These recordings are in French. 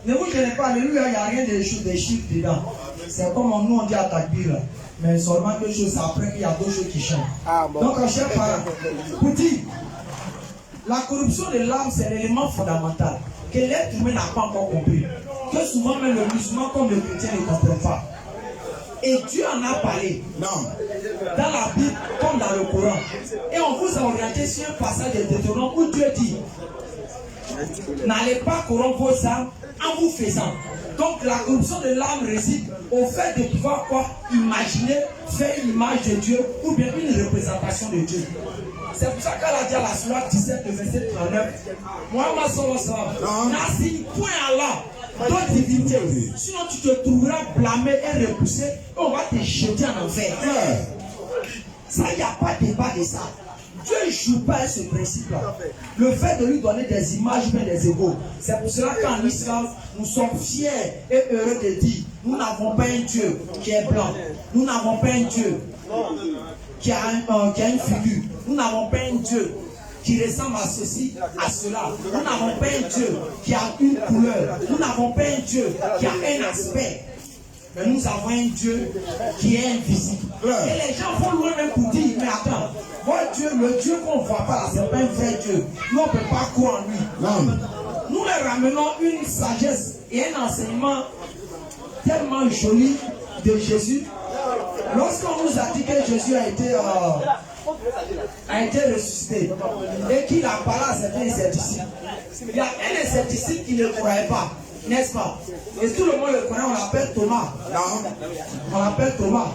Ne vous gênez pas, alléluia, il n'y a rien de chiffres dedans. C'est comme nous on dit à Takbir, mais seulement quelque chose après qu'il y a d'autres choses qui changent. Donc, chers parents, pour dire, la corruption de l'âme, c'est l'élément fondamental que l'être humain n'a pas encore compris. Que souvent même le musulman comme le chrétien ne comprend pas. Et Dieu en a parlé. Non. Dans la Bible comme dans le Coran. Et on vous a orienté sur un passage de Deutéronome où Dieu dit: n'allez pas corrompre vos âmes en vous faisant. Donc la corruption de l'âme réside au fait de pouvoir quoi? Imaginer, faire une image de Dieu ou bien une représentation de Dieu. C'est pour ça qu'elle a dit à la Surah 17, le verset 39, Mohammed sallallahu alayhi wa sallam n'assigne point Allah d'autres divinités. Sinon tu te trouveras blâmé et repoussé et on va te jeter en enfer. Ça, il n'y a pas de débat de ça. Dieu ne joue pas à ce principe-là. Le fait de lui donner des images, mais des égaux. C'est pour cela qu'en islam, nous sommes fiers et heureux de dire: nous n'avons pas un Dieu qui est blanc. Nous n'avons pas un Dieu qui a une figure. Nous n'avons pas un Dieu qui ressemble à ceci, à cela. Nous n'avons pas un Dieu qui a une couleur. Nous n'avons pas un Dieu qui a un aspect. Mais nous avons un Dieu qui est invisible. Et les gens vont loin même pour dire: mais attends, votre Dieu, le Dieu qu'on ne voit pas là, c'est pas un vrai Dieu. Nous, on ne peut pas croire en lui. Non. Nous leur ramenons une sagesse et un enseignement tellement joli de Jésus. Lorsqu'on nous a dit que Jésus a été ressuscité et qu'il a parlé à certains de ses disciples, il y a un de ses disciples qui ne croyait pas, n'est-ce pas? Et tout le monde le connaît, on l'appelle Thomas. On l'appelle Thomas.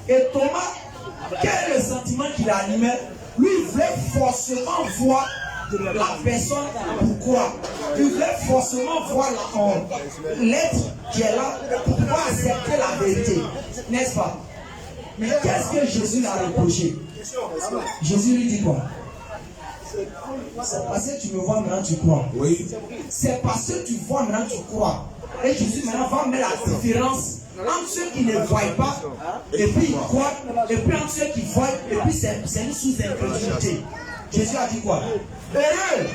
Et Thomas, quel est le sentiment qui l'animait? Lui, il voulait forcément voir la personne pour croire. Il voulait forcément voir l'être qui est là pour pouvoir accepter la vérité, n'est-ce pas? Mais qu'est-ce que Jésus l'a reproché? Jésus lui dit quoi? C'est parce que tu me vois maintenant tu crois. Oui. C'est parce que tu vois maintenant tu crois. Et Jésus maintenant va mettre la différence entre ceux qui ne voient pas et puis ils croient, et puis entre ceux qui voient et puis c'est une sous-incrédulité. Jésus a dit quoi? Heureux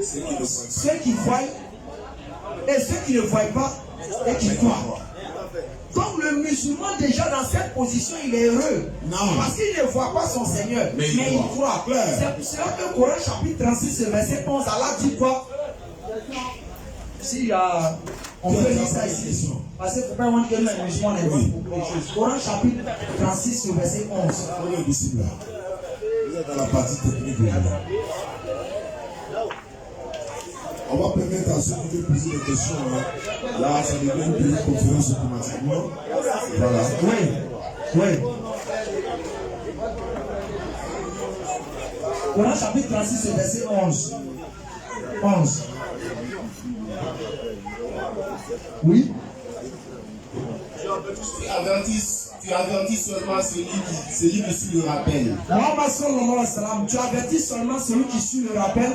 ceux qui voient et ceux qui ne voient pas et qui croient. Donc le musulman déjà dans cette position il est heureux. Non. Parce qu'il ne voit pas son Seigneur, mais il croit. C'est pour cela que Coran chapitre 36 verset 11, Allah dit quoi? Si on peut lire ça ici. Parce qu'il ne faut pas voir que le musulman est dit. Coran chapitre 36 verset 11. Vous êtes dans la partie technique. On va permettre à ceux qui veulent poser des questions. Là, ça devient une petite conférence automatiquement. Voilà. Oui. Coran chapitre 36, verset 11. Oui. Tu avertis seulement celui qui suit le rappel. Mohammed sallallahu alayhi wa sallam, tu avertis seulement celui qui suit le rappel.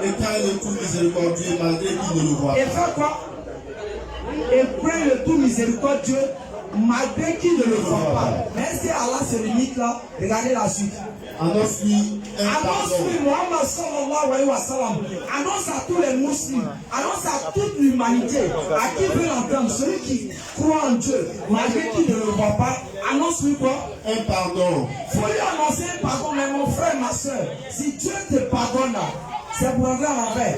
Et quand le tout miséricordieux, malgré qu'il ne le voit pas. Et fait quoi? Et prend le tout miséricordieux, malgré qu'il ne le voit pas. Mais si Allah se limite là, regardez la suite. Annonce-lui un pardon. Mohammed sallallahu alayhi wa sallam. Annonce à tous les musulmans, annonce à toute l'humanité, à qui veut l'entendre, celui qui croit en Dieu, malgré qu'il ne le voit pas, annonce-lui quoi? Un pardon. Il faut lui annoncer un pardon, mais mon frère, ma soeur, si Dieu te pardonne, c'est pour entrer en enfer.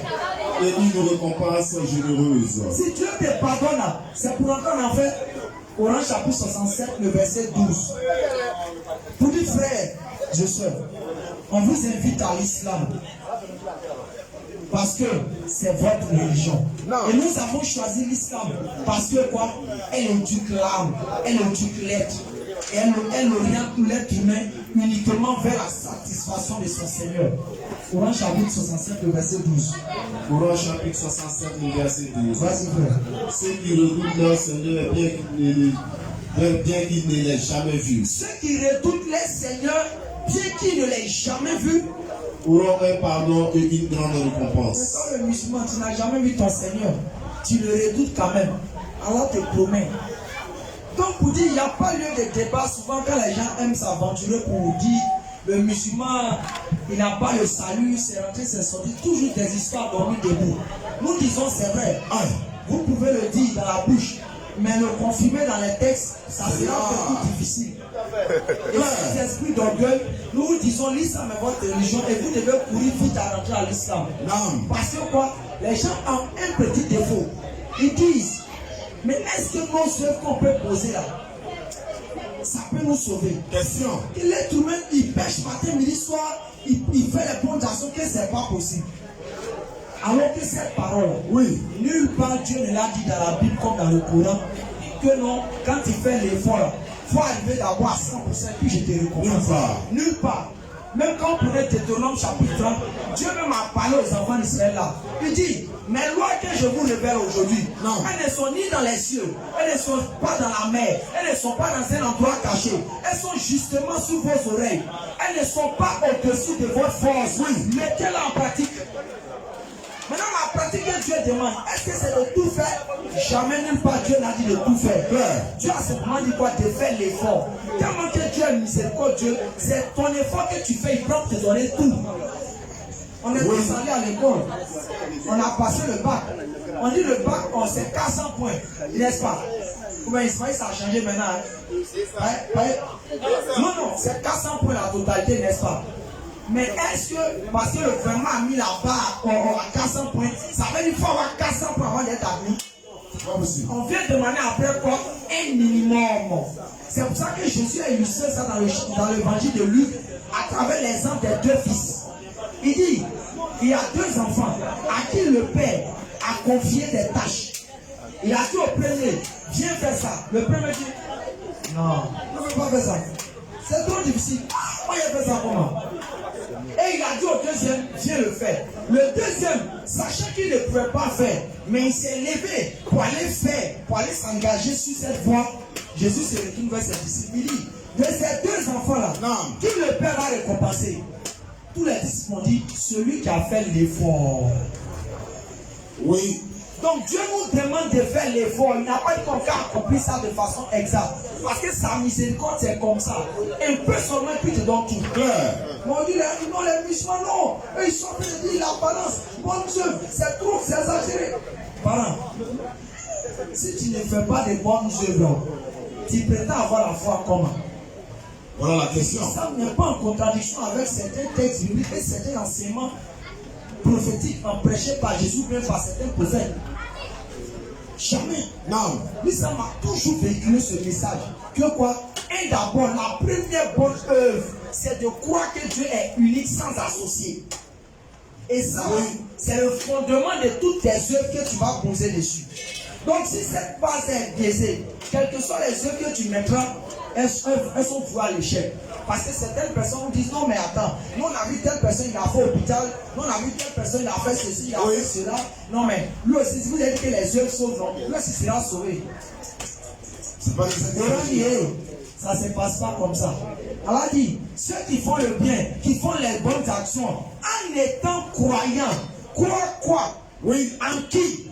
Et une récompense généreuse. Si Dieu te pardonne, c'est pour entrer en enfer. Coran chapitre 67, le verset 12. Pour dire frère, je soeur, on vous invite à l'islam. Parce que c'est votre religion. Et nous avons choisi l'islam. Parce que quoi? Elle éduque l'âme, elle éduque l'être. Et elle oriente l'être humain uniquement vers la satisfaction de son Seigneur. Coran chapitre 67, le verset 12. Coran chapitre 67, le verset 12. Vas-y, frère. Ceux qui redoutent leur Seigneur, bien qu'ils ne l'aient jamais vu. Ceux qui redoutent les seigneurs, bien qu'ils ne l'aient jamais vu, auront un pardon et une grande récompense. Mais quand le musulman, tu n'as jamais vu ton Seigneur, tu le redoutes quand même. Allah te promet. Donc pour dire, il n'y a pas lieu de débat. Souvent quand les gens aiment s'aventurer pour dire le musulman, il n'a pas le salut, c'est rentré, c'est sorti, toujours des histoires dormies debout. Nous disons c'est vrai, vous pouvez le dire dans la bouche, mais le confirmer dans les textes, ça sera beaucoup difficile. Et ces esprits d'orgueil, nous vous disons l'islam est votre religion et vous devez courir vite à rentrer à l'islam. Parce que quoi? Les gens ont un petit défaut. Ils disent, mais est-ce que nos œuvres qu'on peut poser là, ça peut nous sauver? Question. Il est tout même, il pêche matin, midi, soir, il fait les bonnes actions que c'est pas possible. Alors que cette parole, Oui. nulle part Dieu ne l'a dit dans la Bible comme dans le Coran, que non, quand il fait l'effort, il faut arriver d'abord à 100%, puis je te récompense. Nulle part. Même quand on prenait Deutéronome chapitre 30, Dieu même a parlé aux enfants d'Israël là. Il dit, mes lois que je vous révèle aujourd'hui, elles ne sont ni dans les cieux, elles ne sont pas dans la mer, elles ne sont pas dans un endroit caché, elles sont justement sous vos oreilles, elles ne sont pas au-dessus de votre force. Oui, mettez-la en pratique. Maintenant, la pratique que Dieu demande, est-ce que c'est de tout faire? Jamais nulle part Dieu n'a dit de tout faire. Dieu a simplement dit quoi? De faire l'effort. Tellement que Dieu est miséricordieux, c'est ton effort que tu fais, il prend te donner tout. On est tous allés à l'école, on a passé le bac. On dit le bac, on sait 400 points, n'est-ce pas? Comment Ismaël, ça a changé maintenant. Non, c'est 400 points la totalité, n'est-ce pas? Mais est-ce que, parce que le gouvernement a mis la barre à 400 points, ça veut dire qu'il faut avoir 400 points avant d'être admis? On vient demander après quoi? Un minimum. C'est pour ça que Jésus a illustré ça dans l'évangile de Luc à travers l'exemple des deux fils. Il dit, il y a deux enfants à qui le père a confié des tâches. Il a dit au premier, viens faire ça. Le premier dit, non, je ne veux pas faire ça. C'est trop difficile. Moi, il a fait ça comment? Et il a dit au deuxième, viens le faire. Le deuxième, sachant qu'il ne pouvait pas faire, mais il s'est levé pour aller faire, pour aller s'engager sur cette voie. Jésus se retourne vers ses disciples. Il dit, de ces deux enfants-là, qui le Père a récompensé? Tous les disciples ont dit, celui qui a fait l'effort. Oui. Donc Dieu nous demande de faire l'effort. Il n'a pas dit qu'on peut accomplir ça de façon exacte. Parce que sa miséricorde, c'est comme ça. Un peu seulement, puis te donne tout. Mais on dit, non, les musulmans, non. Eux, ils sont en train de dire la balance. Bon Dieu, c'est trop, c'est exagéré. Parents, si tu ne fais pas de bonnes œuvres, tu prétends avoir la foi comment? Voilà la question. Ça n'est pas en contradiction avec certains textes bibliques et certains enseignements prophétiques prêchés par Jésus, même par certains prophètes. Jamais. Non. L'islam a toujours véhiculé ce message. Que quoi? Et d'abord, la première bonne œuvre, c'est de croire que Dieu est unique sans associer. Et ça, c'est le fondement de toutes tes œuvres que tu vas poser dessus. Donc, si cette base est biaisée, quelles que soient les œuvres que tu mettras, elles sont vouées à l'échec. Parce que certaines personnes disent, non mais attends, nous on a vu telle personne, il a fait l'hôpital, nous on a vu telle personne, il a fait ceci, il a fait cela. Non mais, lui aussi, si vous avez dit que les œuvres sauvent, non, lui aussi sera sauvé. C'est pas ça ne se passe pas comme ça. Allah dit, ceux qui font le bien, qui font les bonnes actions, en étant croyants, croire quoi? Oui, en qui?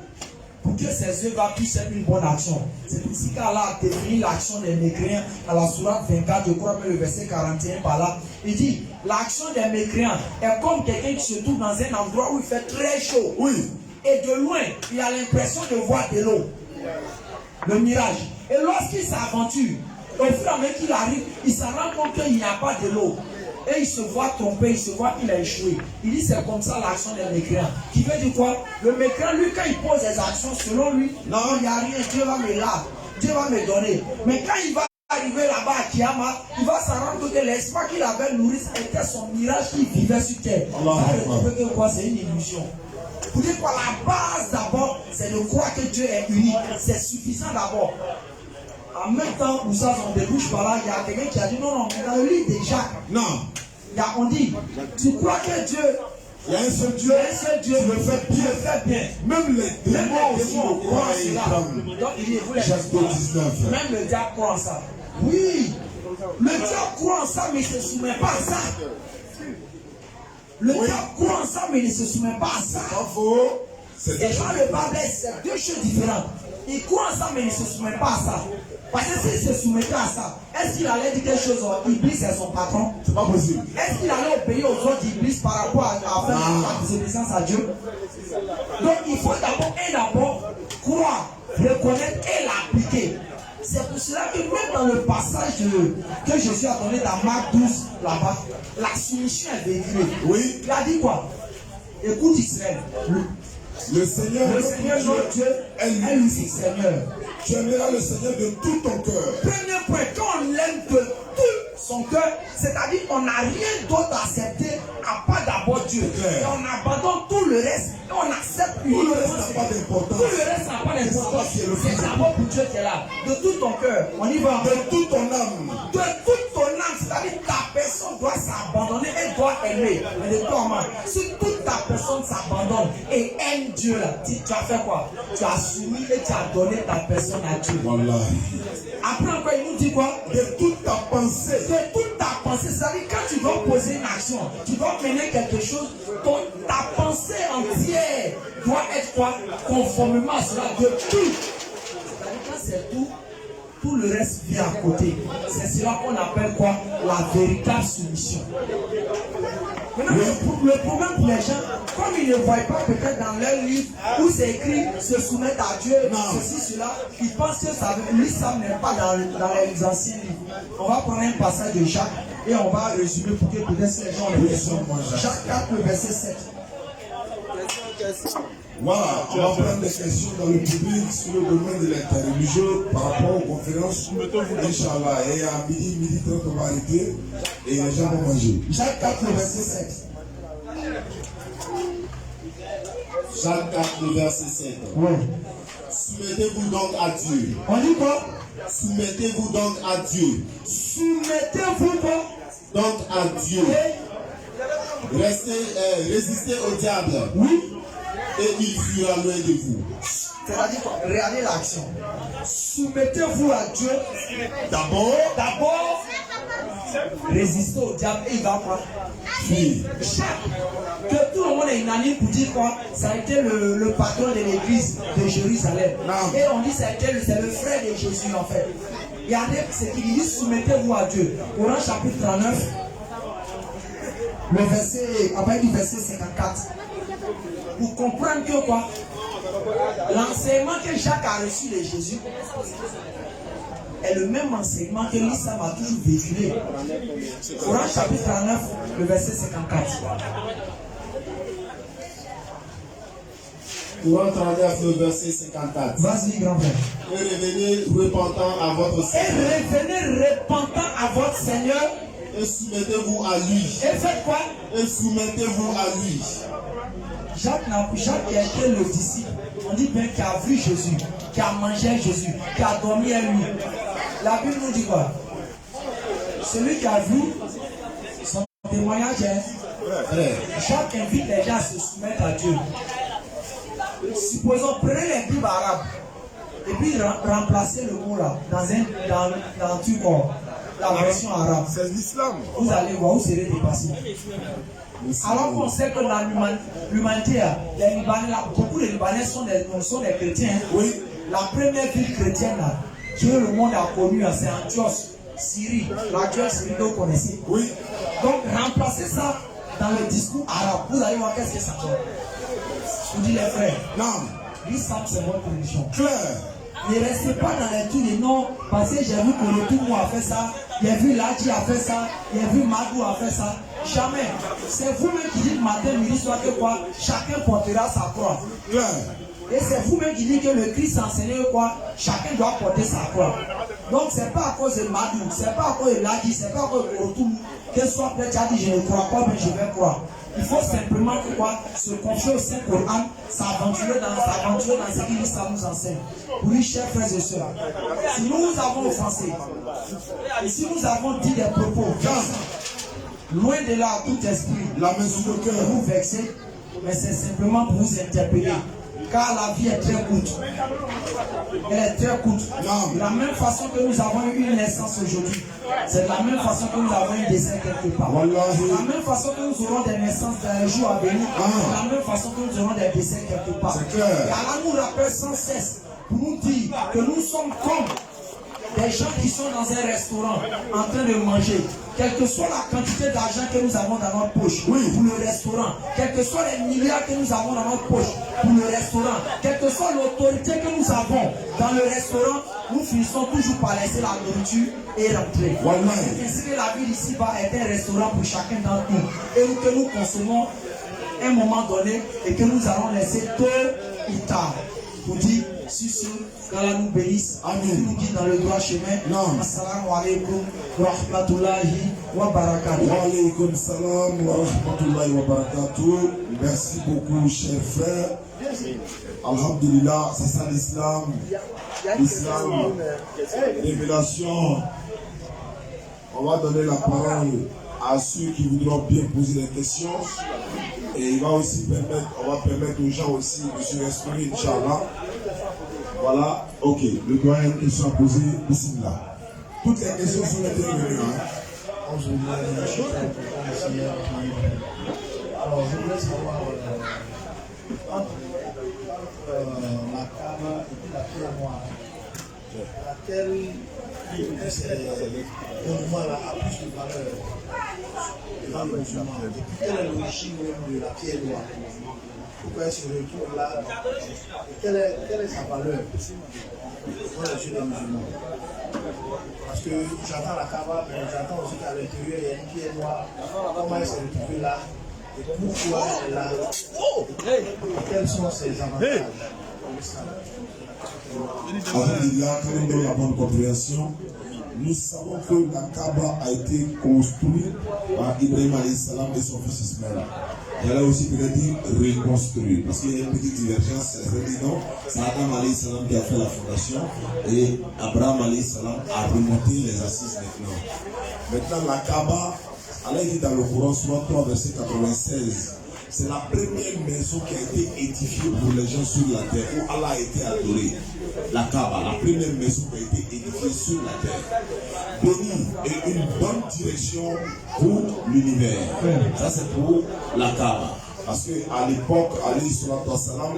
Pour que ces œuvres puissent être une bonne action. C'est ici qu'Allah a défini l'action des mécréants à la sourate 24, je crois que le verset 41 par là. Il dit, l'action des mécréants est comme quelqu'un qui se trouve dans un endroit où il fait très chaud. Oui. Et de loin, il a l'impression de voir de l'eau. Le mirage. Et lorsqu'il s'aventure, au fur et à mesure qu'il arrive, il se rend compte qu'il n'y a pas de l'eau. Et il se voit trompé, il se voit qu'il a échoué. Il dit c'est comme ça l'action des mécréants. Qui veut dire quoi? Le mécréant, lui, quand il pose des actions selon lui, non, il n'y a rien, Dieu va me là, Dieu va me donner. Mais quand il va arriver là-bas à Kiyama, il va se rendre compte que l'espoir qu'il avait nourri était son mirage qui vivait sur terre. Ça veut dire quoi? C'est une illusion. Pour dire quoi? La base d'abord, c'est de croire que Dieu est unique. C'est suffisant d'abord. En même temps, où ça, on débouche par là, il y a quelqu'un qui a dit non, dans le livre de Jacques. Non. On dit, tu crois que Dieu, il y a un seul Dieu, tu le fais bien. Même les démons aussi le croient en cela. Donc il dit, même le diable croit en ça. Oui, le diable croit en ça, mais il ne se soumet pas à ça. Le diable croit en ça, mais il ne se soumet pas à ça. Et quand le Bible, c'est deux choses différentes. Il croit en ça, mais il ne se soumet pas à ça. Parce que s'il se soumettait à ça, est-ce qu'il allait dire quelque chose Iblis est son patron? C'est pas possible. Est-ce qu'il allait obéir aux ordres d'Iblis par rapport à faire la désobéissance à Dieu? Donc il faut d'abord croire, reconnaître et l'appliquer. C'est pour cela que même dans le passage que Jésus a donné dans Marc 12, là-bas, la soumission est véhiculée. Oui. Il a dit quoi? Écoute Israël. Le Seigneur notre Dieu est lui Seigneur. Tu aimeras le Seigneur de tout ton cœur. Premier point, quand on l'aime de tout son cœur, c'est-à-dire qu'on n'a rien d'autre à accepter à part d'abord Dieu. Et on abandonne tout le reste et on accepte Tout le reste n'a pas d'importance. Tout le reste n'a pas d'importance. C'est d'abord pour Dieu qui est là. De tout ton cœur. On y va. De toute ton âme. De toute ton âme. C'est-à-dire ta personne doit s'abandonner et doit aimer. Mais de toi, man, si toute ta personne s'abandonne et aime Dieu, là, tu as fait quoi? Tu as soumis et tu as donné ta personne à Dieu. Voilà. Après encore, il nous dit quoi? De toute ta pensée. De toute ta pensée. C'est-à-dire quand tu dois poser une action, tu dois mener quelque chose, ta pensée entière doit être quoi? Conformément à cela. De tout. C'est-à-dire quand c'est tout le reste vient à côté. C'est cela qu'on appelle quoi? La véritable soumission. Maintenant, le problème pour les gens, comme ils ne voient pas peut-être dans leur livre où c'est écrit se soumettre à Dieu, ceci, cela, ils pensent que ça n'est pas dans les anciens livres. On va prendre un passage de Jacques et on va résumer pour que peut-être les gens le questions. Jacques 4, le verset 7. Voilà, on va prendre des questions dans le public sur le domaine de l'interreligieux par rapport aux conférences. Inch'Allah, et à midi 30, on va arrêter et les gens vont manger. Jacques 4, le verset 7. Jacques 4, le verset 7. Oui. Soumettez-vous donc à Dieu. On dit quoi? Soumettez-vous donc à Dieu. Soumettez-vous donc à Dieu. Résistez au diable. Oui. Et il fuira loin de vous. C'est-à-dire quoi? Regardez l'action. Soumettez-vous à Dieu. D'abord, résistez au diable et il va quoi? Oui. Que tout le monde est unanime pour dire quoi? Ça a été le patron de l'église de Jérusalem. Non. Et on dit c'est le frère de Jésus en fait. Regardez ce qu'il dit, soumettez-vous à Dieu. Coran chapitre 39, le verset, après du verset 54. Pour comprendre que quoi? L'enseignement que Jacques a reçu de Jésus est le même enseignement que l'islam a toujours véhiculé. Coran chapitre 39, le verset 54. Coran 39, le verset 54. Vas-y, grand-père. Et revenez repentant à votre Seigneur. Et revenez repentant à votre Seigneur. Et soumettez-vous à lui. Et faites quoi? Et soumettez-vous à lui. Jacques qui a été le disciple, on dit bien qu'il a vu Jésus, qui a mangé Jésus, qui a dormi à lui. La Bible nous dit quoi? Celui qui a vu son témoignage est. Jacques invite les gens à se soumettre à Dieu. Supposons, prenez les Bibles arabes et puis remplacez le mot là dans tout corps, la version arabe. C'est l'islam. Vous allez voir, vous serez dépassé. Alors qu'on sait que dans l'humanité, les Libanais, beaucoup de Libanais sont des chrétiens. Oui. La première ville chrétienne là, que le monde a connue, c'est Antioche, Syrie. L'Antioche, Syrie que vous connaissez. Oui. Donc remplacez ça dans le discours arabe. Vous allez voir qu'est-ce que ça donne. Vous dites les frères. Non. L'islam, c'est votre religion. Claire. Ne restez pas dans les trucs de non, parce que j'ai vu Kolotou a fait ça, j'ai vu Ladji a fait ça, j'ai vu Madou a fait ça. Jamais. C'est vous-même qui dites matin, midi, soir que quoi, chacun portera sa croix. Claire. Et c'est vous-même qui dites que le Christ enseignait quoi, chacun doit porter sa croix. Donc c'est pas à cause de Madou, c'est pas à cause de Ladji, c'est pas à cause de Kolotou que soit peut-être tu as dit je ne crois pas, mais je vais croire. Il faut simplement quoi, se confier au Saint-Coran, s'aventurer dans ce qu'il ça nous enseigne. Oui, chers frères et sœurs, si nous avons offensé, et si nous avons dit des propos, loin de là tout esprit, La main sur le cœur. vous vexer, mais c'est simplement pour vous interpeller. Car la vie est très courte. Elle est très courte. Non. De la même façon que nous avons eu une naissance aujourd'hui, c'est de la même façon que nous avons un décès quelque part. Voilà. C'est de la même façon que nous aurons des naissances dans les jours à venir. C'est de la même façon que nous aurons des décès quelque part. C'est clair. Et Allah nous rappelle sans cesse pour nous dire que nous sommes comme des gens qui sont dans un restaurant en train de manger, quelle que soit la quantité d'argent que nous avons dans notre poche pour le restaurant, quels que soient les milliards que nous avons dans notre poche pour le restaurant, quelle que soit l'autorité que nous avons dans le restaurant, nous finissons toujours par laisser la nourriture et rentrer. C'est ainsi que la vie d'ici-bas est un restaurant pour chacun d'entre nous et que nous consommons à un moment donné et que nous allons laisser tôt ou tard. Pour dire, si qu'Allah nous bénisse, nous guide dans le droit chemin. Assalamu alaikum wa rahmatullahi wa barakatuh. Wa alaikum salam wa rahmatullahi wa barakatuh. Merci beaucoup, chers frères. Alhamdulillah, c'est ça l'islam. L'islam, révélation. On va donner la parole à ceux qui voudront bien poser des questions. Et il va aussi permettre, on va permettre aux gens aussi de se respirer, Inch'Allah. Voilà, ok. Le doyen, une question à poser, bismillah. Toutes les questions sont les bienvenues. Alors, je voulais savoir entre la Kaaba et puis la pierre noire, laquelle monument-là a plus de valeur dans le musulman. Et puis, quelle est l'origine de la pierre noire? Pourquoi elle se retrouve là? Et quelle est sa valeur dans les yeux des musulmans? Parce que j'entends la Kaaba, mais j'entends aussi qu'à l'intérieur, il y a une pierre noire. Comment elle s'est retrouvée là? Et pourquoi elle est là? Et quels sont ses avantages? Alhamdulillah, quand on donne la bonne compréhension, nous savons que la Kaaba a été construite par Ibrahim alayhi salam et son fils Ismaël. Et elle a aussi peut-être dit reconstruire, parce qu'il y a une petite divergence. Non, c'est Adam alayhi salam qui a fait la fondation et Abraham alayhi salam a remonté les assises maintenant. Maintenant, la Kaaba, Allah dit dans le Coran, Sourate 3, verset 96. C'est la première maison qui a été édifiée pour les gens sur la terre, où Allah a été adoré. La Kaaba, la première maison qui a été édifiée sur la terre. Béni et une bonne direction pour l'univers. Ça, c'est pour la Kaaba. Parce qu'à l'époque, alayhi salatu wassalam,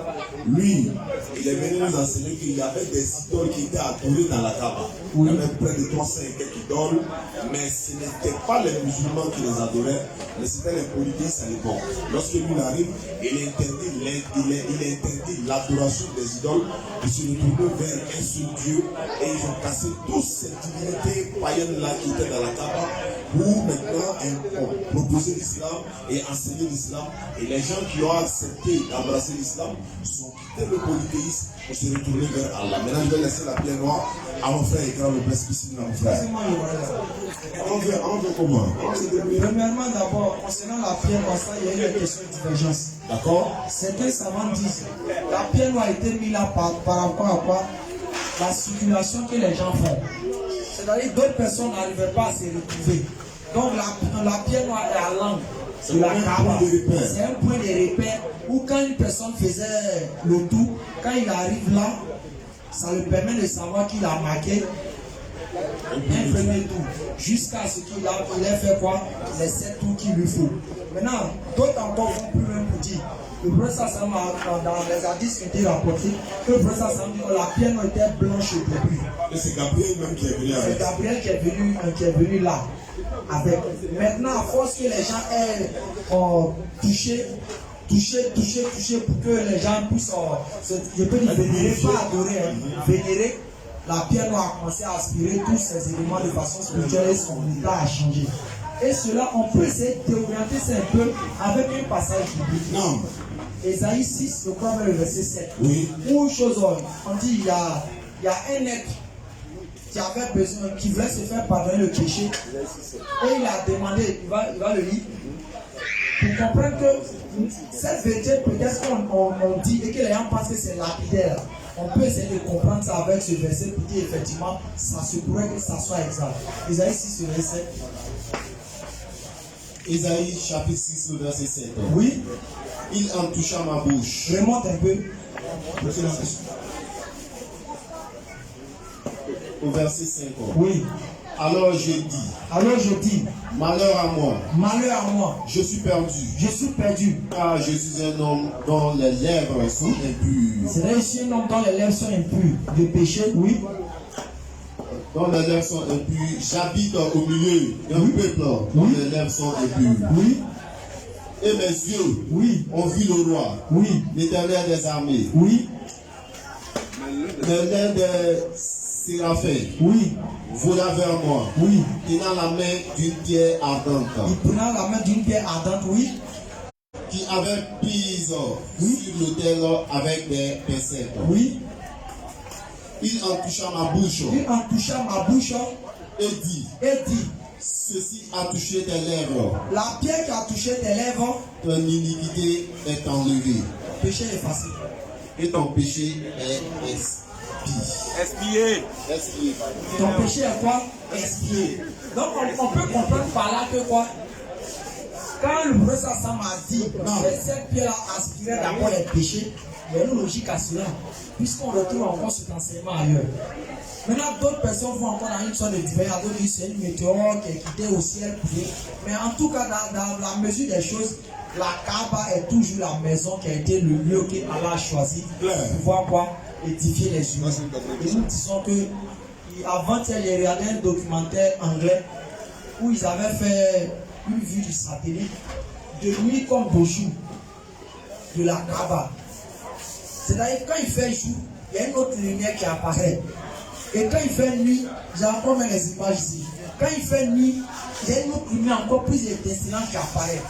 lui, il est venu nous enseigner qu'il y avait des idoles qui étaient adorées dans la Kaaba. Il y avait près de 300 et quelques idoles, mais ce n'étaient pas les musulmans qui les adoraient, mais c'était les polythéistes à l'époque. Lorsque lui arrive, il interdit l'adoration des idoles, de se retourner vers un seul Dieu, et ils ont cassé toutes ces divinités païennes-là qui étaient dans la Kaaba, pour maintenant proposer l'islam et enseigner l'islam. Et les gens qui ont accepté d'embrasser l'islam sont quittés le polythéisme pour se retourner vers Allah. Maintenant, je vais laisser la pierre noire à mon frère et grand le blesse ici, mon frère. On fait comment? Premièrement, d'abord, concernant la pierre noire, il y a une question de divergence. D'accord? Certains savants disent la pierre noire a été mise là par rapport à quoi? La circulation que les gens font. C'est-à-dire que d'autres personnes n'arrivaient pas à se retrouver. Donc la pierre noire est à l'angle de la Kaaba. C'est un point de repère où quand une personne faisait le tour, quand il arrive là, ça lui permet de savoir qu'il a marqué un premier tour, jusqu'à ce qu'il ait fait quoi? Les 7 tours qu'il lui faut. Maintenant, d'autres encore vont plus loin pour dire, le professeur Sam dans les hadiths qui ont été rapportés, que le professeur Sam dit que la pierre noire était blanche au début. Et c'est Gabriel même qui est venu avec. C'est Gabriel qui est venu là. Avec. Maintenant, à force que les gens aient touché pour que les gens puissent, je peux dire vénérer, pas adorer, vénérer, la pierre noire a commencé à aspirer tous ces éléments de façon spirituelle et son état a changé. Et cela, on peut essayer d'orienter ça un peu avec un passage biblique. Non. Ésaïe 6, je crois le verset 7. Oui. Où chose, on dit il y a un être qui avait besoin, qui voulait se faire pardonner le péché. Et il a demandé, il va le lire, pour comprendre que cette vérité, peut-être qu'on dit et que les gens pensent que c'est lapidaire. On peut essayer de comprendre ça avec ce verset pour dire effectivement, ça se pourrait que ça soit exact. Ésaïe 6, verset 7. Ésaïe chapitre 6, le verset 7. Oui. Il en toucha ma bouche. Remonte un peu. Au verset 5. Oui. Alors je dis, malheur à moi. Malheur à moi. Je suis perdu. Je suis perdu. Car je suis un homme dont les lèvres sont impures. C'est-à-dire, je suis un homme dont les lèvres sont impures. De péché, oui. dont les lèvres sont impures. J'habite au milieu d'un peuple dont les lèvres sont impures. Oui. Et mes yeux ont vu le roi, l'Éternel des armées. Oui. Le lait des séraphins vola vers moi, tenant la main d'une pierre ardente. Il prenant la main d'une pierre ardente, qui avait prise sur l'autel avec des pincettes. Oui. Il en toucha ma bouche. Et dit. Ceci a touché tes lèvres. La pierre qui a touché tes lèvres. Ton iniquité est enlevée. Péché est facile. Et ton péché est expié. Ton péché est quoi? Expié. Donc on peut comprendre par là que quoi? Quand le professeur Sam a dit que cette pierre a aspiré d'abord les péchés, il y a une logique à cela, puisqu'on retrouve encore cet enseignement ailleurs. Maintenant, d'autres personnes vont encore dans une sorte de divers, d'autres disent c'est une météore qui est quittée au ciel. Mais en tout cas, dans la mesure des choses, la Kaaba est toujours la maison qui a été le lieu qu'Allah a choisi pour pouvoir quoi? Édifier les humains. Et nous disons que avant-hier, j'ai regardé un documentaire anglais où ils avaient fait une vue du satellite de nuit comme de jour de la Kaaba. C'est-à-dire quand il fait jour, il y a une autre lumière qui apparaît. Et quand il fait nuit, j'ai encore mis les images ici. Quand il fait nuit, il y a une autre lumière encore plus étincelante qui apparaît.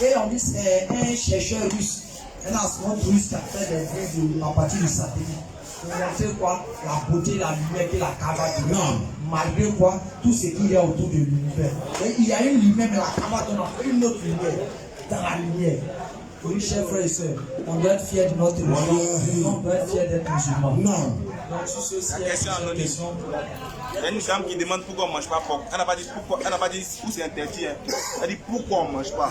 Et on dit c'est un chercheur russe, un astronaute russe qui a fait des vues à partir du satellite. Pour montrer quoi? La beauté, la lumière que la Kaaba donne. Malgré quoi? Tout ce qu'il y a autour de l'univers. Il y a une lumière, mais la Kaaba donne encore une autre lumière. Dans la lumière. Oui, chers frères et sœurs, on doit être fiers de notre religion. On doit être fiers d'être musulmans. Non. Donc, sur ceci, il y a une question. Il y a une femme qui demande pourquoi on ne mange pas porc. Elle n'a pas dit pourquoi, elle n'a pas dit où c'est interdit. Elle dit pourquoi on ne mange pas.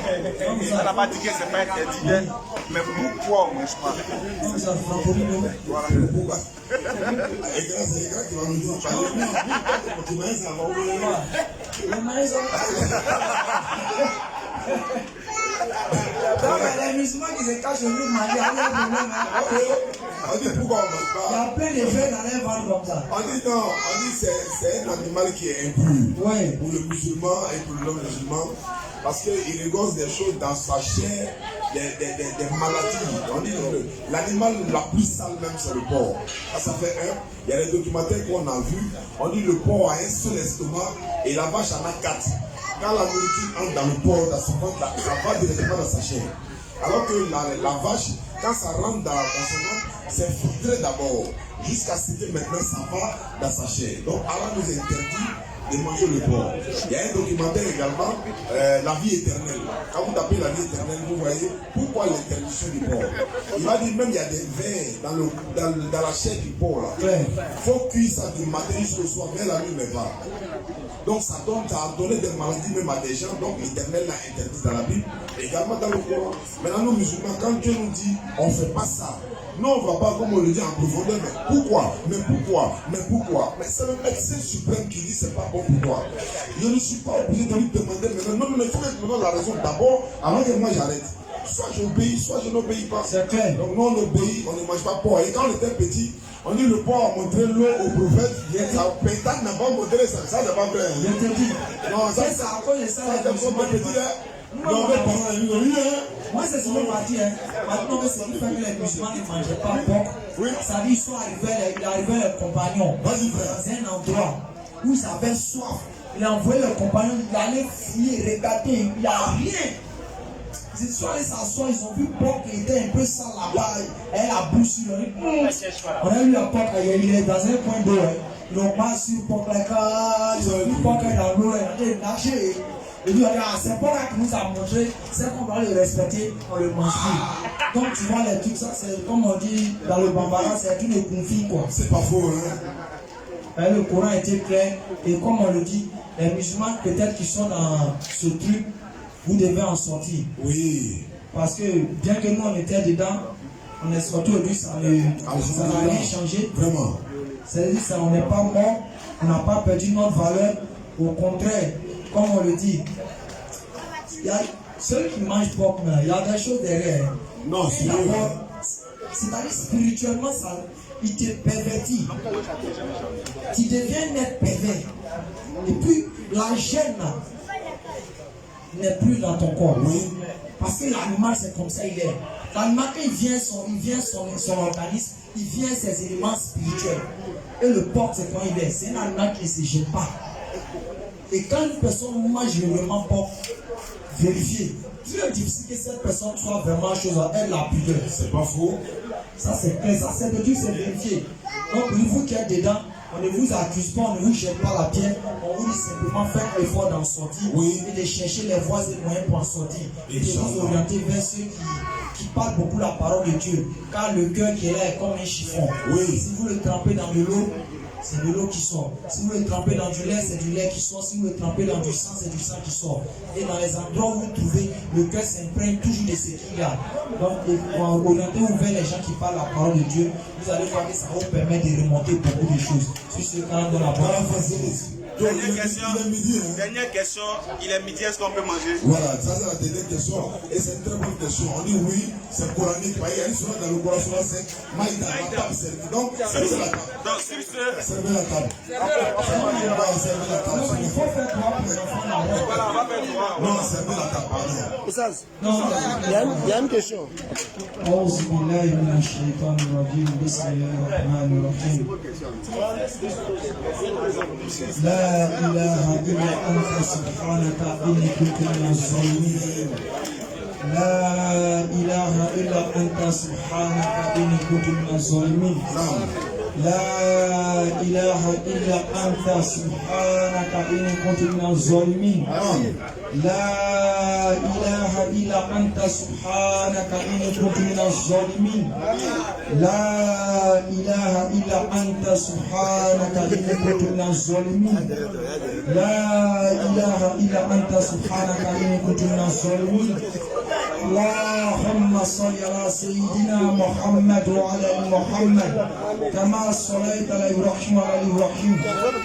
Elle n'a pas dit que ce n'est pas interdit, mais pourquoi on ne mange pas. Voilà. Pourquoi? Et grâce à l'écran qui va nous dire, tu m'as dit ça va. Le maïs, donc, les musulmans qui se cachent au lieu de manger, il y a un problème. On dit pourquoi on ne mange Il y pas. a plein de feux dans les ventres comme ça. On dit non, on dit c'est un animal qui est impur Oui. pour le musulman et pour l'homme musulman parce qu'il regorge des choses dans sa chair, des maladies. On dit l'animal la plus sale même c'est le porc. Ça fait il y a des documentaires qu'on a vus, on dit le porc a un seul estomac et la vache en a 4. Quand la nourriture entre dans le porc, dans son ventre, ça va directement dans sa chair. Alors que la vache, quand ça rentre dans son ventre, c'est filtré d'abord, jusqu'à ce que maintenant ça va dans sa chair. Donc Allah nous interdit de manger le porc. Il y a un documentaire également, la vie éternelle. Quand vous tapez la vie éternelle, vous voyez pourquoi l'interdiction du porc. Il va dire même il y a des vers dans la chair du porc là. Il faut cuire ça du matin jusqu'au soir, mais la nuit ne va. Donc ça a donné des maladies même à des gens, donc l'éternel l'a interdit dans la Bible, également dans le Coran. Maintenant nous musulmans, quand Dieu nous dit on ne fait pas ça, nous on ne va pas comme on le dit en profondeur, mais pourquoi? Mais c'est le médecin suprême qui dit c'est pas bon pour toi. Je ne suis pas obligé de lui demander maintenant, non, mais il faut que je me donne la raison d'abord, avant que moi j'arrête. Soit j'obéis, soit je n'obéis pas. C'est clair. Donc nous on obéit, on ne mange pas porc. Et quand on était petit, on dit le porc a montré l'eau au prophète, sa pétane n'a pas montré ça, ça n'est pas vrai. Je te dis. Non, ça c'est à cause de ça. c'est comme petit là. Non, mais pendant la nuit, moi c'est ce qu'on m'a dit. Maintenant que c'est qui fait que les musulmans ne mangeaient pas porc. Oui. Ça dit qu'ils sont arrivés les compagnons. Vas-y frère. Dans un endroit où ils avaient soif. Il a envoyé les compagnons d'aller fouiller, regarder, il n'y a rien. Ils sont allés s'asseoir, ils ont vu porc qui était un peu sale là-bas, et la bouche, on a vu le porc, il est dans un coin d'eau, ils ont pas sur le porc là, ils ont vu le porc dans l'eau, il a naché. Et lui a dit, ah, c'est porc qui nous a montré, c'est qu'on doit le respecter, on le mange plus. Donc tu vois les trucs, ça c'est comme on dit dans le bambara, c'est une confit quoi. C'est pas faux, hein. Le Coran était clair, et comme on le dit, les musulmans peut-être qui sont dans ce truc, vous devez en sortir. Oui. Parce que bien que nous on était dedans, on est sorti aujourd'hui, ça n'a rien changé. Vraiment. C'est-à-dire on n'est pas mort, on n'a pas perdu notre valeur. Au contraire, comme on le dit, il y a ceux qui mangent porc, il y a des choses derrière. Non, c'est d'abord, C'est-à-dire spirituellement, ça, il te pervertit. Tu deviens net pervers. Et puis, la gêne n'est plus dans ton corps. Oui. Parce que l'animal, c'est comme ça, il est. L'animal, quand il vient son organisme, il vient ses éléments spirituels. Et le porc, c'est quand il est. C'est un animal qui ne se gêne pas. Et quand une personne mange vraiment porc, vérifiez. C'est difficile que cette personne soit vraiment chose, elle la pudeur. C'est pas faux. Ça, c'est clair. Ça, c'est de Dieu, c'est vérifié. Donc, vous qui êtes dedans, on ne vous accuse pas, on ne vous jette pas la pierre. On vous dit simplement faire l'effort d'en sortir. Oui. Et de chercher les voies et les moyens pour en sortir. Et de vous orienter vers ceux qui parlent beaucoup la parole de Dieu. Car le cœur qui est là est comme un chiffon. Oui. Si vous le trempez dans de l'eau, c'est de l'eau qui sort. Si vous le trempez dans du lait, c'est du lait qui sort. Si vous le trempez dans du sang, c'est du sang qui sort. Et dans les endroits où vous trouvez, le cœur s'imprègne toujours de ce qu'il y a. Donc, orientez-vous vers les gens qui parlent la parole de Dieu. Vous allez voir que ça vous permet de remonter beaucoup de choses. Sur ce cas, dans la parole facilite. Dernière question, il est midi, est-ce qu'on peut manger? Voilà, ça c'est la dernière question. Et c'est une très bonne question. On dit oui, c'est coranique. Il y a une sourate dans le Coran, c'est Maïda, la table servie. Donc, servez la table. Donc, sur ce, servez la table. Servez la table. Il faut faire droit pour les enfants là-bas. voilà, on va faire droit. Non, servez la table, pardon. Non, Il y a une question. أعوذ بالله من الشيطان الرجيم بسم الله الرحمن الرحيم لا إله إلا أنت سبحانك إني كنت من الظالمين لا إله إلا أنت سبحانك إني كنت من الظالمين لا إله إلا أنت سبحانك إني كنت من الظالمين لا إله إلا أنت سبحانك إني كنت من الظالمين لا إله إلا أنت سبحانك إني كنت من الظالمين لا إله إلا أنت سبحانك إني كنت من الظالمين اللهم صل على سيدنا محمد وعلى محمد كما صليت على إبراهيم وعلى إبراهيم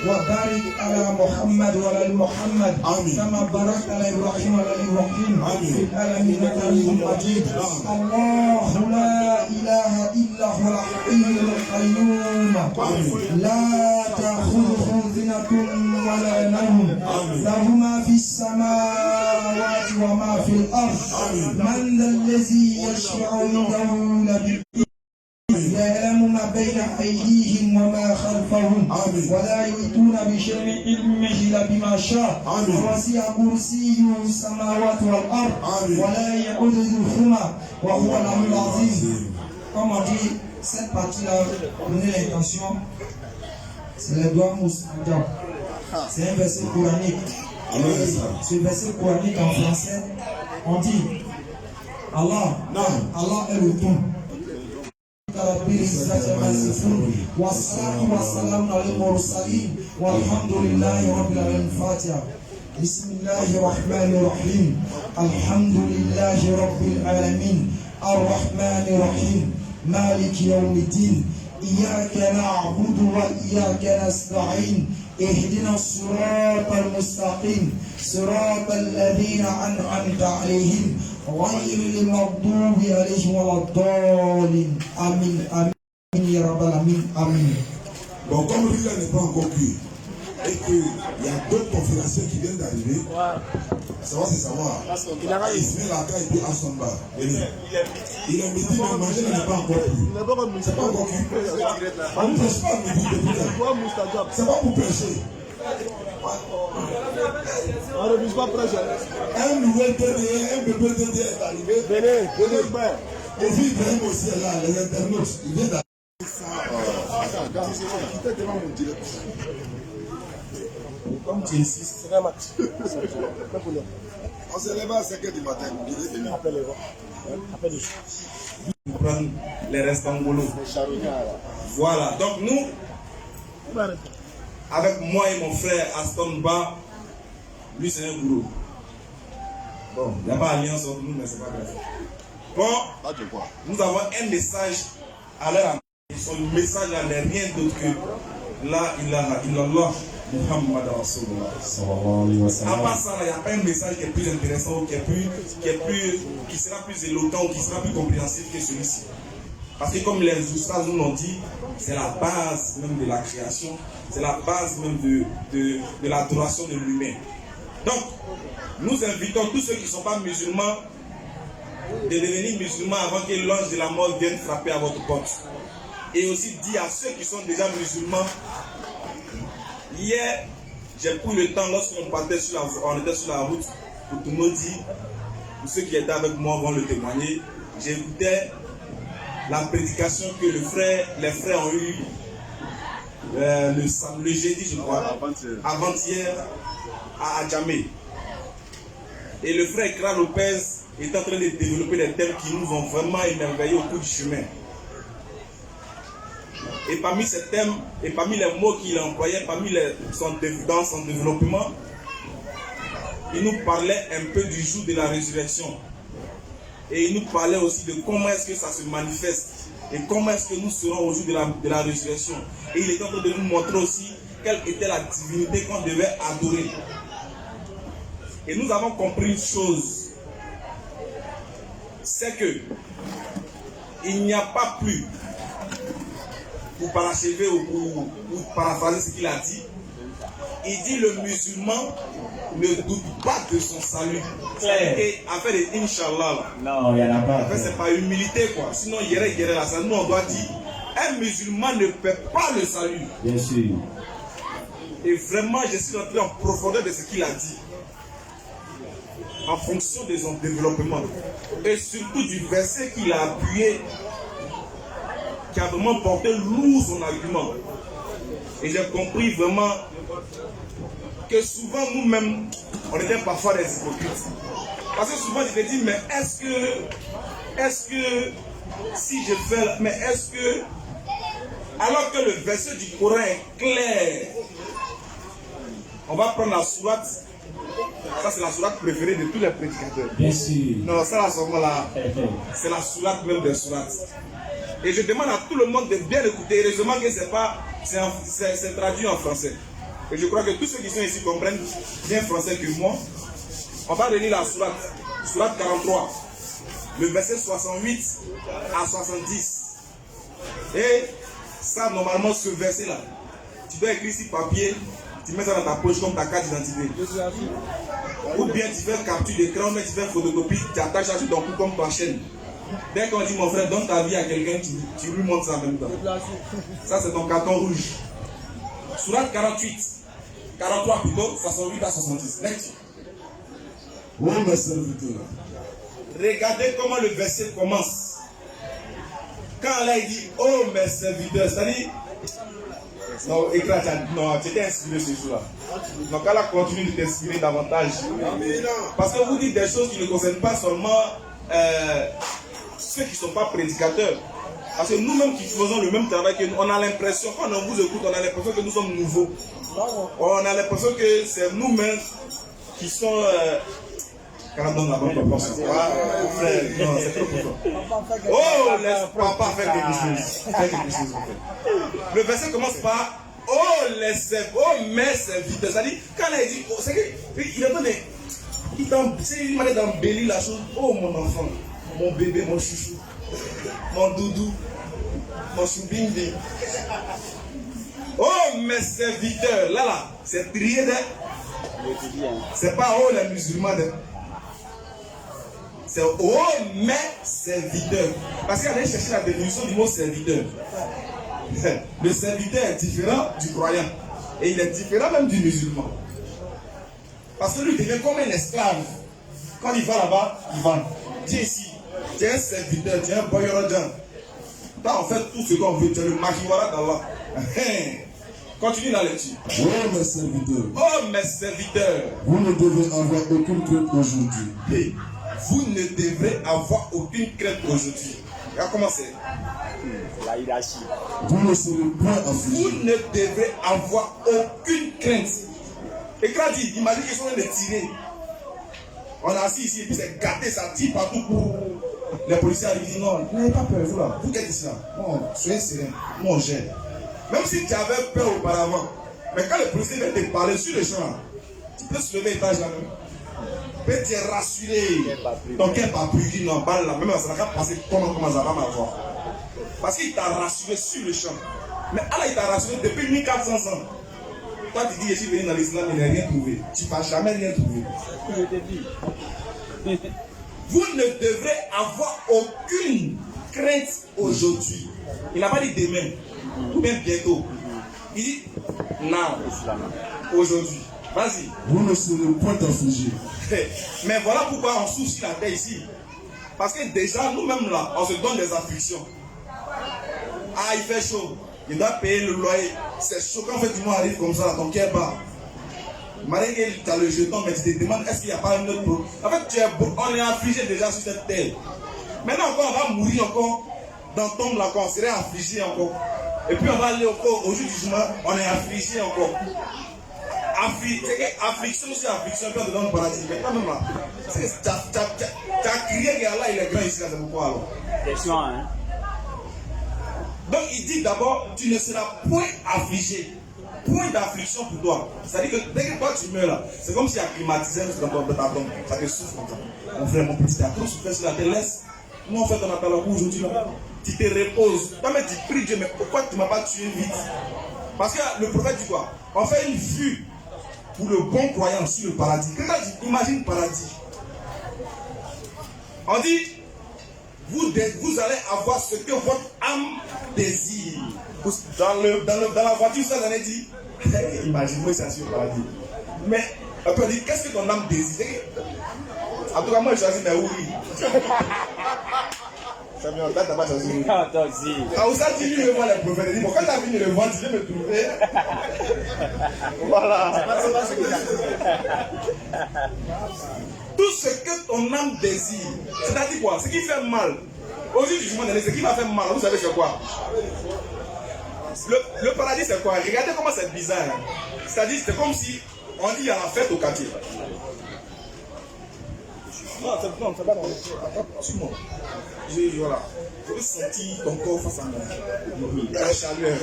وبارك على محمد وعلى محمد كما باركت على إبراهيم وعلى إبراهيم في العالمين إنك حميد مجيد الله لا إله إلا هو الحي القيوم لا تأخذه سنة ولا نوم له ما في السماوات وما في الأرض من ذا الذي يشفع عنده بإذنه يعلم ما بين أيديهم وما خلفهم ولا يؤتون بشيء من علمه إلا بما شاء وسع كرسيه السماوات والأرض ولا يؤوده حفظهما وهو العلي العظيم. Comme on dit, cette partie-là, prenez l'intention, c'est le doigt mousse. C'est un verset coranique. Ce verset coranique en français, on dit Allah est le tout. والصلاة والسلام على المرسلين والحمد لله رب العالمين. الفاتحة. بسم الله الرحمن الرحيم الحمد لله رب العالمين الرحمن الرحيم مالك يوم الدين إياك نعبد وإياك نستعين اهدنا الصراط المستقيم صراط الذين أنعمت عليهم غير المغضوب عليهم ولا الضالين آمين آمين يا رب العالمين آمين. Bon, comme lui n'est pas encore cuit et qu'il y a d'autres conférenciers qui viennent d'arriver, ça va se savoir. Il se met la caille et puis à son bar. Il est midi, mais manger n'est pas encore cuit. C'est pas encore cuit. On ne prêche pas midi depuis tard. C'est pas pour prêcher. On ne refuse pas prêcher. Un nouvel TDE, un bébé TDE est arrivé. Venez. Et puis Ibrahim aussi est là, les internautes. Il vient d'arriver. Comme tu insistes, on se lève à 5h du matin. Pour prendre les restes en boulot. Voilà, donc nous, avec moi et mon frère Aston Ba, lui c'est un gourou. Bon, il n'y a pas alliance entre nous, mais c'est pas grave. Bon, nous avons un message à leur amener. Son message n'est rien d'autre que La ilaha illallah Muhammad Rasulullah. À part ça, il n'y a pas un message qui est plus intéressant, qui sera plus éloquent, qui sera plus compréhensif que celui-ci. Parce que comme les oustaz nous l'ont dit, c'est la base même de la création, c'est la base même de l'adoration de l'humain. Donc, nous invitons tous ceux qui ne sont pas musulmans de devenir musulmans avant que l'ange de la mort vienne frapper à votre porte. Et aussi dit à ceux qui sont déjà musulmans, hier, j'ai pris le temps lorsqu'on était sur la route pour tout le monde dire, pour ceux qui étaient avec moi vont le témoigner, j'écoutais la prédication que les frères ont eue le jeudi, je crois, avant-hier à Adjamé. Et le frère Ekra Lopez est en train de développer des thèmes qui nous ont vraiment émerveillés au cours du chemin. Et parmi ces thèmes, et parmi les mots qu'il a employés, dans son développement, il nous parlait un peu du jour de la résurrection. Et il nous parlait aussi de comment est-ce que ça se manifeste et comment est-ce que nous serons au jour de la résurrection. Et il est en train de nous montrer aussi quelle était la divinité qu'on devait adorer. Et nous avons compris une chose, c'est que il n'y a pas plus, pour parachever ou pour paraphraser ce qu'il a dit, il dit le musulman ne doute pas de son salut. Et affaire de Inch'Allah. Non, il n'y en a pas. En fait, c'est par humilité quoi. Sinon, il y aurait la salut. Nous, on doit dire un musulman ne paie pas le salut. Bien sûr. Et vraiment, je suis rentré en profondeur de ce qu'il a dit. En fonction de son développement. Et surtout du verset qu'il a appuyé, qui a vraiment porté lourd son argument. Et j'ai compris vraiment que souvent nous-mêmes, on était parfois des hypocrites. Parce que souvent je me dis, mais est-ce que, si je fais, mais est-ce que, alors que le verset du Coran est clair, on va prendre la sourate, ça c'est la sourate préférée de tous les prédicateurs. Bien sûr. Non, ça là, c'est la sourate même des sourates. Et je demande à tout le monde de bien écouter. Heureusement que c'est traduit en français. Et je crois que tous ceux qui sont ici comprennent bien français que moi. On va relire la sourate 43, le verset 68 à 70. Et ça, normalement, ce verset-là, tu dois écrire sur papier, tu mets ça dans ta poche comme ta carte d'identité. Ou bien tu fais capture d'écran, mais tu fais photocopie, tu attaches ça sur ton cou comme ta chaîne. Dès qu'on dit mon frère, donne ta vie à quelqu'un, tu lui montres ça en même temps. Ça, c'est ton carton rouge. Sourate 43 plutôt, 68 à 70. Lecture. Oh mes serviteurs. Regardez comment le verset commence. Quand là il dit, oh mes serviteurs, c'est-à-dire, non, tu étais inspiré ce jour-là. Donc Allah continue de t'inspirer davantage. Parce que vous dites des choses qui ne concernent pas seulement ceux qui ne sont pas prédicateurs. Parce que nous-mêmes qui faisons le même travail que nous, on a l'impression, quand on vous écoute, on a l'impression que nous sommes nouveaux. On a l'impression que c'est nous-mêmes qui sont... quand on donne la bonne proportion. Non, c'est trop profond. Oh, laisse papa faire quelque chose. Le verset commence par oh, mes serviteurs. C'est-à-dire, quand il dit, c'est qu'il est en train de. Il m'a d'embellir la chose. Oh, mon enfant, mon bébé, mon chouchou, mon doudou, mon choubindi. Oh, mes serviteurs. Là, c'est trié de. C'est pas oh, les musulmans de. C'est oh mes serviteurs. Parce qu'il allait chercher la définition du mot serviteur. Le serviteur est différent du croyant. Et il est différent même du musulman. Parce que lui devient comme un esclave. Quand il va là-bas, il va. Tiens ici, tu es un serviteur, tu es un boyorodan. Toi en fait tout ce qu'on veut, tu es le makiwara d'Allah. Continue la lecture. Oh mes serviteurs. Oh mes serviteurs. Vous ne devez avoir aucune crainte aujourd'hui. Et vous ne devrez avoir aucune crainte aujourd'hui. On va commencer. La hiérarchie. Vous ne serez point affligés. Vous ne devrez avoir aucune crainte. Et quand il m'a dit qu'ils sont en train de tirer. On est assis ici et puis c'est gâté, ça tire partout pour. Les policiers arrivent et disent non, n'ayez pas peur, vous là, vous qui êtes ici là. Non, soyez serein, nous on gère. Même si tu avais peur auparavant, mais quand le policier vient te parler sur le champ là, tu peux se lever étage là même. Peut te rassurer. Ton cœur pas plus non, balle là, même ça va passer comment ça va m'avoir. Parce qu'il t'a rassuré sur le champ. Mais Allah, il t'a rassuré depuis 1400 ans. Toi, tu dis, je suis venu dans l'islam, il n'a rien trouvé. Tu ne vas jamais rien trouver. Je te dis. Vous ne devrez avoir aucune crainte aujourd'hui. Il n'a pas dit demain, ou bien bientôt. Il dit, non, aujourd'hui. Vas-y. Vous ne serez point affligés. Mais voilà pourquoi on soucie la terre ici. Parce que déjà, nous-mêmes là, on se donne des afflictions. Ah, il fait chaud. Il doit payer le loyer. C'est chaud quand du mois arrive comme ça, ton cœur bat. Malgré que tu as le jeton, mais tu te demandes est-ce qu'il n'y a pas un autre problème. En fait, on est affligé déjà sur cette terre. Maintenant encore, on va mourir encore dans le tombe là, on serait affligé encore. Et puis on va aller encore au jour du jugement, on est affligé encore. Affliction, c'est affliction, puis on te donne le paradis. Mais quand même là, tu as crié que Allah il est grand ici, c'est pourquoi alors. Question, hein. Donc il dit d'abord, tu ne seras point affligé. Point d'affliction pour toi. C'est-à-dire que dès que toi tu meurs là, c'est comme si il y a climatisé dans ta tombe. Ça te souffle comme ça. Mon frère, mon petit, tu as trop souffert sur la terre, laisse. Nous on fait ton appel à vous aujourd'hui là. Tu te reposes. Toi mais tu pries Dieu, mais pourquoi tu ne m'as pas tué vite? Parce que le prophète dit quoi? On fait une vue pour le bon croyant sur le paradis. Quelqu'un dit, imagine le paradis. On dit, vous allez avoir ce que votre âme désire. Dans la voiture, ça, j'en ai dit, imagine-moi ça sur le paradis. Mais, on peut dire, qu'est-ce que ton âme désire? En tout cas, moi, je choisis mes oui. Ça vient en tête, t'as pas choisi oui. Ah, toi aussi. Ah, vous avez dit, lui, le voir les prophètes. Il dit, pourquoi t'as venu le voir, tu viens me trouver? Voilà. Tout ce que ton âme désire, c'est-à-dire quoi? Ce qui fait mal. Aujourd'hui, du jugement, ce qui va faire mal, vous savez c'est quoi? Le paradis, c'est quoi? Regardez comment c'est bizarre. C'est-à-dire, c'est comme si on dit il y a la fête au quartier. Non, c'est pas dans le suis-moi. Voilà. Je veux sentir ton corps face à moi. La chaleur.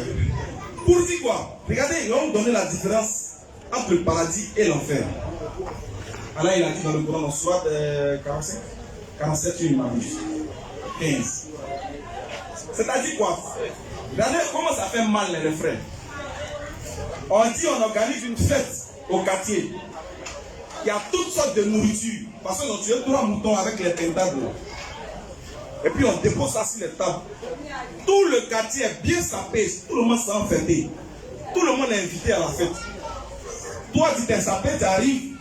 Pour dire quoi? Regardez, ils vont donner la différence entre le paradis et l'enfer. Allah, il a dit dans le Coran, soit 45, 47, 15. C'est-à-dire quoi? Regardez comment ça fait mal les refrains. On dit on organise une fête au quartier. Il y a toutes sortes de nourriture. Parce qu'on a tué 3 moutons avec les tentables. Et puis on dépose ça sur les tables. Tout le quartier est bien sapé. Tout le monde s'est fêté. Tout le monde est invité à la fête. Toi, tu t'es sapé, tu arrives.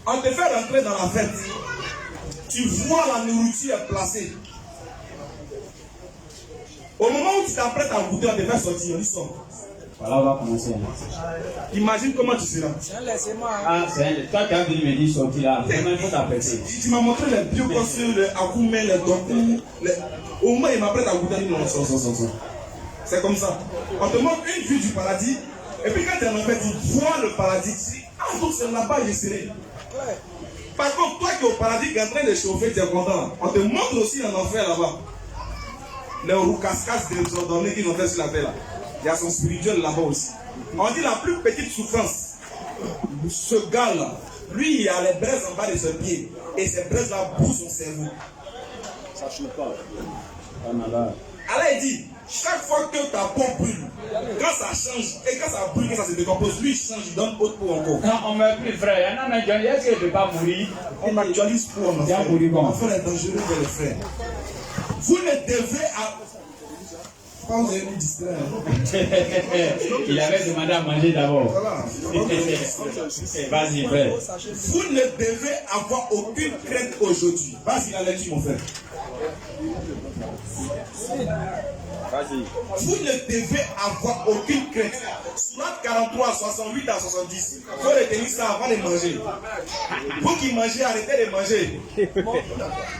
On te fait rentrer dans la fête. Tu vois la nourriture placée. Au moment où tu t'apprêtes à goûter, on te fait sortir. On dit sort. Voilà, on va commencer. Imagine comment tu seras. Ah, c'est toi qui as venu me dire sortir là. Vraiment, il faut t'apprêter. Tu m'as montré les bioconscients, les akoumé, les dokou. Au moment où il m'apprête à goûter, il dit non, sort. C'est comme ça. On te montre une vue du paradis. Et puis quand tu es en fait, tu vois le paradis. Tu dis, ah, donc c'est là-bas, je serai. Par contre, toi qui es au paradis, qui est en train de chauffer, tu es content. On te montre aussi un enfer là-bas. Les roucascas désordonnés qu'ils ont fait sur la terre là. Il y a son spirituel là-bas aussi. On dit la plus petite souffrance. Ce gars-là, lui, il a les braises en bas de ses pieds. Et ces braises-là bougent son cerveau. Ça chauffe pas. Allah dit, chaque fois que ta peau brûle, quand ça change, et quand ça brûle, quand ça se décompose, lui il change, il donne autre peau encore. Quand on meurt plus, frère, il y en a maintenant, est-ce qu'il ne peut pas mourir? On actualise pour un enfant. L'enfant est dangereux pour les frères. Vous ne devez à... Vous allez nous distraire. Il avait demandé à manger d'abord. Voilà. Vas-y, frère. Vous ne devez avoir aucune crainte aujourd'hui. Vas-y, la lecture, mon frère. Vas-y. Vous ne devez avoir aucune crainte. Surat 43, 68 à 70. Il faut retenir ça avant de manger. Vous qui mangez, arrêtez de manger.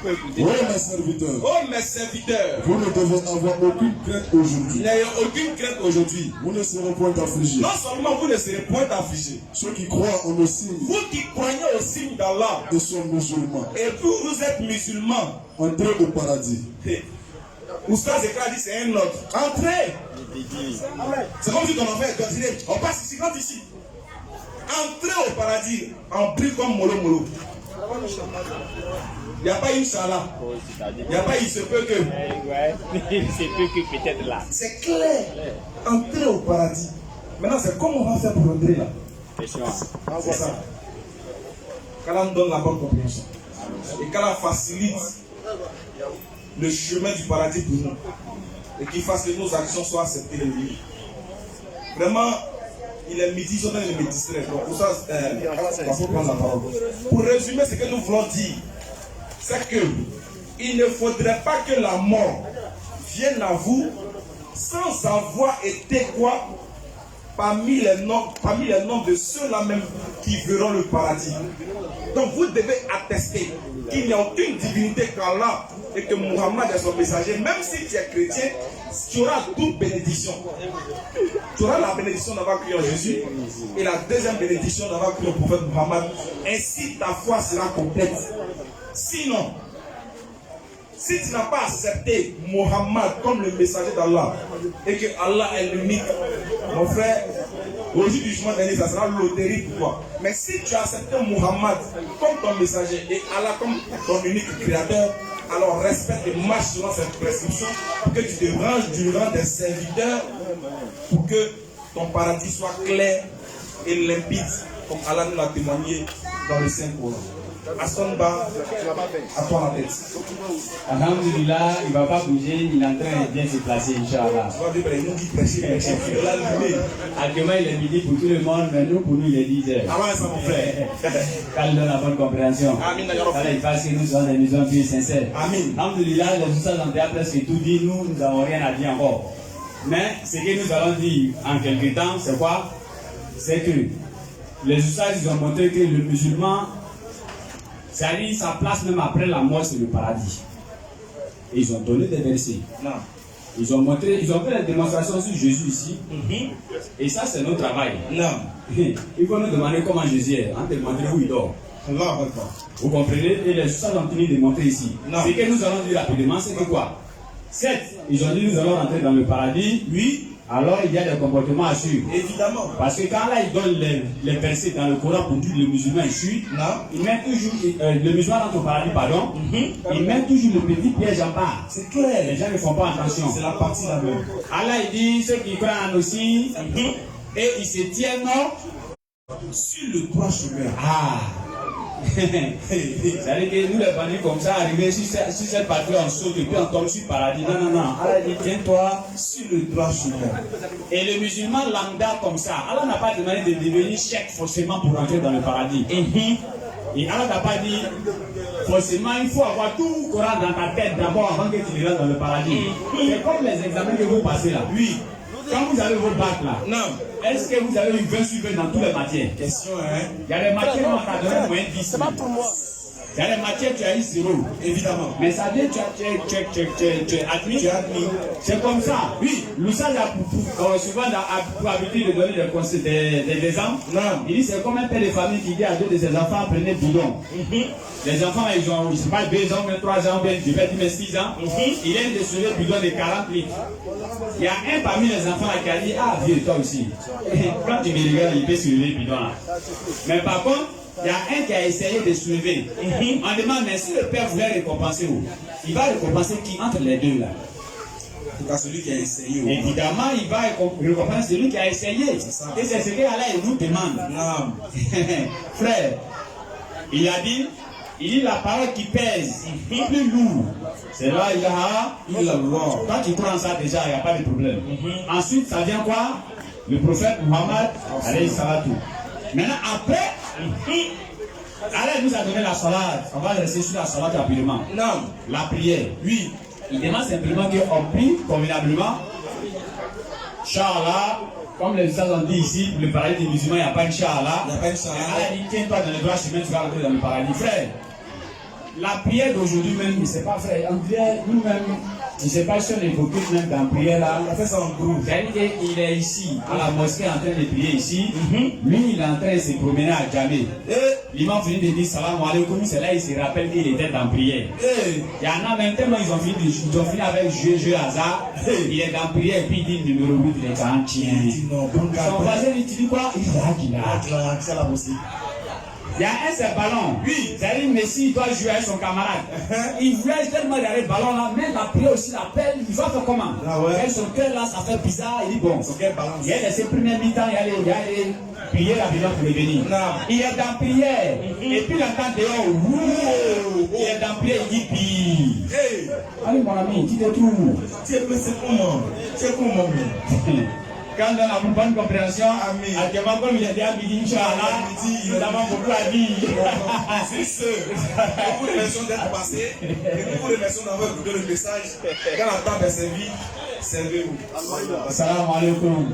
Oui, mes serviteurs. Oh, mes serviteurs. Vous ne devez avoir aucune crainte aujourd'hui. N'ayez aucune crainte aujourd'hui. Vous ne serez point affligés. Non seulement vous ne serez point affligés. Ceux qui croient en nos signes Vous qui croyez au signe d'Allah. et sont musulmans, Et vous êtes musulmans. entrez au paradis. Oustaz Ekra dit c'est un ordre. Entrez. C'est comme si ton enfant est continué. On passe ici, rentre ici. Entrez au paradis en prie comme Molo Molo. Il n'y a pas Inch'Allah. Il n'y a pas il se peut que. Il se peut que peut-être là. C'est clair. Entrer au paradis. Maintenant, c'est comment on va faire pour entrer là. C'est ça. Qu'Allah nous donne la bonne compréhension. Et qu'Allah facilite le chemin du paradis pour nous. Et qu'il fasse que nos actions soient acceptées de lui. Vraiment, il est midi, je vais me distraire. Donc, pour ça, il faut prendre la parole. Pour résumer ce que nous voulons dire, c'est que il ne faudrait pas que la mort vienne à vous sans avoir été quoi parmi les noms de ceux-là même qui verront le paradis. Donc vous devez attester qu'il n'y a aucune divinité qu'Allah et que Muhammad est son messager. Même si tu es chrétien, tu auras toute bénédiction. Tu auras la bénédiction d'avoir cru en Jésus et la deuxième bénédiction d'avoir cru au prophète Muhammad. Ainsi ta foi sera complète. Sinon, si tu n'as pas accepté Muhammad comme le messager d'Allah et que Allah est l'unique, mon frère, au jour du jugement dernier, ça sera loterie pour toi. Mais si tu as accepté Muhammad comme ton messager et Allah comme ton unique créateur, alors respecte et marche selon cette prescription pour que tu te ranges du rang des serviteurs pour que ton paradis soit clair et limpide comme Allah nous l'a témoigné dans le Saint-Coran. Astonba, à toi la tête. Alhamdulillah, il ne va pas bouger, il est en train de bien se placer, Inch'Allah. Actuellement, il est midi pour tout le monde, mais nous, pour nous, il est 10 heures. Ah ouais, ça, mon frère. Qu'Allah donne la bonne compréhension. Amin. Qu'Allah il fasse que nous sommes des maisons plus sincères. Amin. Alhamdulillah, les Oussas ont déjà presque tout dit, nous n'avons rien à dire encore. Mais ce que nous allons dire en quelque temps, c'est quoi? C'est que les Oussas, ils ont montré que le musulman, c'est-à-dire sa place même après la mort, c'est le paradis. Et ils ont donné des versets. Non. Ils ont montré, ils ont fait la démonstration sur Jésus ici. Et ça, c'est notre travail. Non. Il faut nous demander comment Jésus est. On te demander où il dort. Vous comprenez? Et les choses ont fini de montrer ici. Non. Ce que nous allons dire rapidement, c'est que quoi? Certes, ils ont dit nous allons rentrer dans le paradis. Oui. Alors il y a des comportements à suivre. Évidemment. Parce que quand là il donne les versets dans le Coran pour dire le musulman est suit, il met toujours le musulman dans le paradis, pardon, il met toujours le petit piège en bas. C'est clair, les gens ne font pas attention. C'est la partie là même. Allah il dit ceux qui croient en aussi, et ils se tiennent sur le droit chemin. Ah. C'est-à-dire que nous les bandits comme ça, arriver sur cette partie on saute et puis on tombe sur le paradis. Non. Allah dit tiens-toi sur le droit chemin. Et le musulman lambda comme ça, Allah n'a pas demandé de devenir chèque forcément pour rentrer dans le paradis. Et Allah n'a pas dit forcément il faut avoir tout le Coran dans ta tête d'abord avant que tu rentres dans le paradis. C'est comme les examens que vous passez là. Oui. Quand vous avez vos bacs là, non. Est-ce que vous avez eu 20 sur 20 dans toutes les matières? Question, hein? Il y a des matières où on t'a donné moins 10. C'est pas pour moi. Il y a des matières où tu as eu 0, évidemment. Mais ça veut dire que tu es admis. Tu es admis. C'est comme ça. Oui. L'Oussage a souvent pour habitude de donner des exemples. Non. Il dit c'est comme un père de famille qui dit à deux de ses enfants prenez bidon. Les enfants, ils ont, je ne sais pas, 2 ans, 3 ans, je vais dire 6 ans. Il vient de soulever le bidon de 40 litres. Il y a un parmi les enfants qui a dit ah, vieux, toi aussi. Quand tu me regardes, il peut soulever le bidon là. Mais par contre, il y a un qui a essayé de soulever. On demande, mais si le père voulait récompenser où? Il va récompenser qui entre les deux là? En tout cas, celui qui a essayé. Évidemment, il va récompenser celui qui a essayé. Et c'est ce que Allah nous demande. Non. Frère, il a dit, la parole qui pèse, plus lourd. C'est là, il a quand tu prends ça déjà, il n'y a pas de problème. Ensuite, ça vient quoi? Le prophète Muhammad, alayhi salatu. Maintenant, après, Allah nous a donné la salade. On va rester sur la salade rapidement. Non. La prière. Oui. Il demande simplement qu'on prie convenablement. Inch'Allah, comme les Ustaz ont dit ici, pour le paradis des musulmans, il n'y a pas Inch'Allah. Il n'y a pas Inch'Allah. Allah dit tiens-toi dans le droit chemin, tu vas rentrer dans le paradis. Frère, la prière d'aujourd'hui même, c'est pas frère. En prière, nous-mêmes, je ne sais pas si on évoque même dans la prière là. Il a fait ça en groupe. C'est-à-dire qu'il est ici, à la mosquée, en train de prier ici. Lui, il est en train de se promener à Djamé. L'imam finit de dire salam alaikum, c'est là il se rappelle qu'il était en prière. Il y en a même tellement ils ont fini avec jeu hasard. Il est en prière et puis il dit numéro 8, il est en chien. Son voisin lui dit quoi? Il dit qu'il a. C'est la mosquée. Il y a un seul ballon. Oui. C'est-à-dire Messi doit jouer avec son camarade. Il voulait tellement derrière le ballon là, même la prière aussi l'appelle, il va faire comment? Ah ouais. Et son cœur là, ça fait bizarre. Il dit bon, Son cœur balance. il a laissé première mi-temps, il allait prier la bilan pour le venir. Il est dans prière. Et puis il entend dehors, wouh, il est dans prière, il dit puis. Hey. Allez mon ami, tu te trouves. C'est comment? C'est comment? Quand on a une bonne compréhension, Amen. actuellement comme il est déjà midi, Inch'Allah, nous avons beaucoup à dire. C'est sûr. Nous vous remercions d'être passés et nous vous remercions d'avoir écouté le message. Quand la table est servie, servez-vous. Salam alaikum.